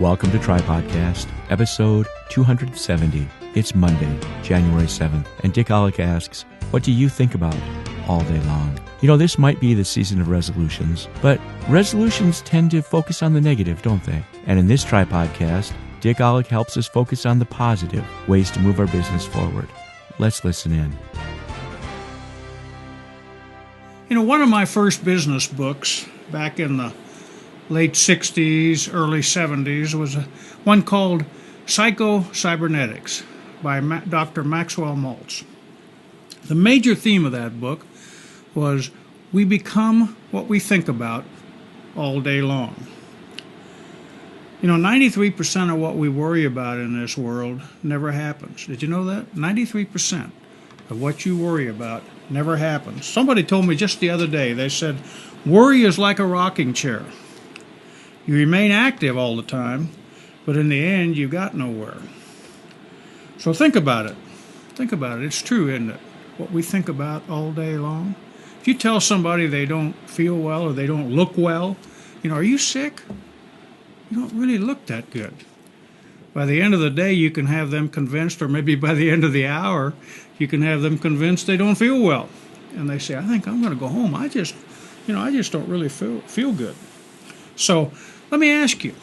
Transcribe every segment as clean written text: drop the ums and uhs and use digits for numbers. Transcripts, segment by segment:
Welcome to Tripodcast, episode 270. It's Monday, January 7th, and Dick Ollek asks, what do you think about all day long? You know, this might be the season of resolutions, but resolutions tend to focus on the negative, don't they? And in this Tripodcast, Dick Ollek helps us focus on the positive ways to move our business forward. Let's listen in. You know, one of my first business books back in the late 60s, early 70s was one called Psycho-Cybernetics by Dr. Maxwell Maltz. The major theme of that book was we become what we think about all day long. You know, 93% of what we worry about in this world never happens. Did you know that? 93% of what you worry about never happens. Somebody told me just the other day, they said, worry is like a rocking chair. You remain active all the time, but in the end, you got nowhere. So think about it. Think about it. It's true, isn't it? What we think about all day long. If you tell somebody they don't feel well or they don't look well, you know, are you sick? You don't really look that good. By the end of the day, you can have them convinced, or maybe by the end of the hour, you can have them convinced they don't feel well. And they say, I think I'm going to go home. I just don't really feel good. So let me ask you,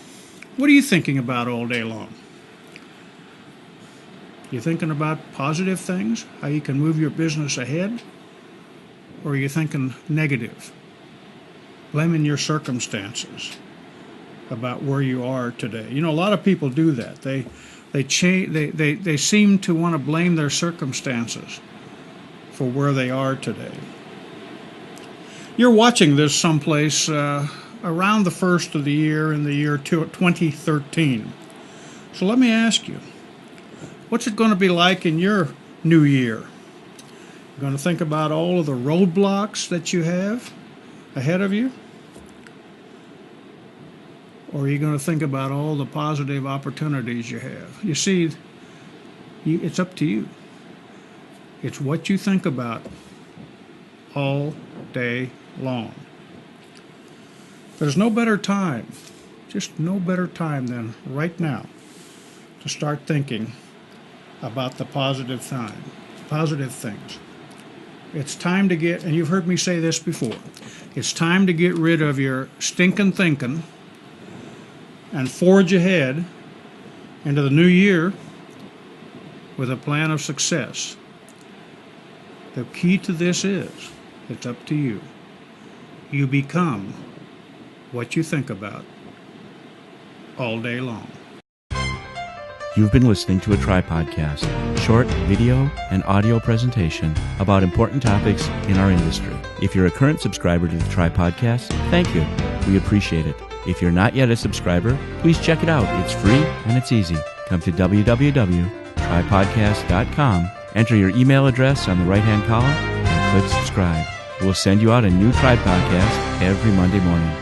what are you thinking about all day long? You thinking about positive things, how you can move your business ahead? Or are you thinking negative, blaming your circumstances about where you are today? You know, a lot of people do that. They seem to want to blame their circumstances for where they are today. You're watching this someplace around the first of the year in the year 2013. So let me ask you, what's it going to be like in your new year? You're going to think about all of the roadblocks that you have ahead of you? Or are you going to think about all the positive opportunities you have? You see, it's up to you. It's what you think about all day long. There's no better time, just no better time than right now to start thinking about the positive things. It's time to get, and you've heard me say this before, it's time to get rid of your stinking thinking and forge ahead into the new year with a plan of success. The key to this is, it's up to you. You become what you think about all day long. You've been listening to a Tripodcast, short video and audio presentation about important topics in our industry. If you're a current subscriber to the Tripodcast, thank you. We appreciate it. If you're not yet a subscriber, please check it out. It's free and it's easy. Come to www.tripodcast.com, enter your email address on the right-hand column, and click subscribe. We'll send you out a new Tripodcast every Monday morning.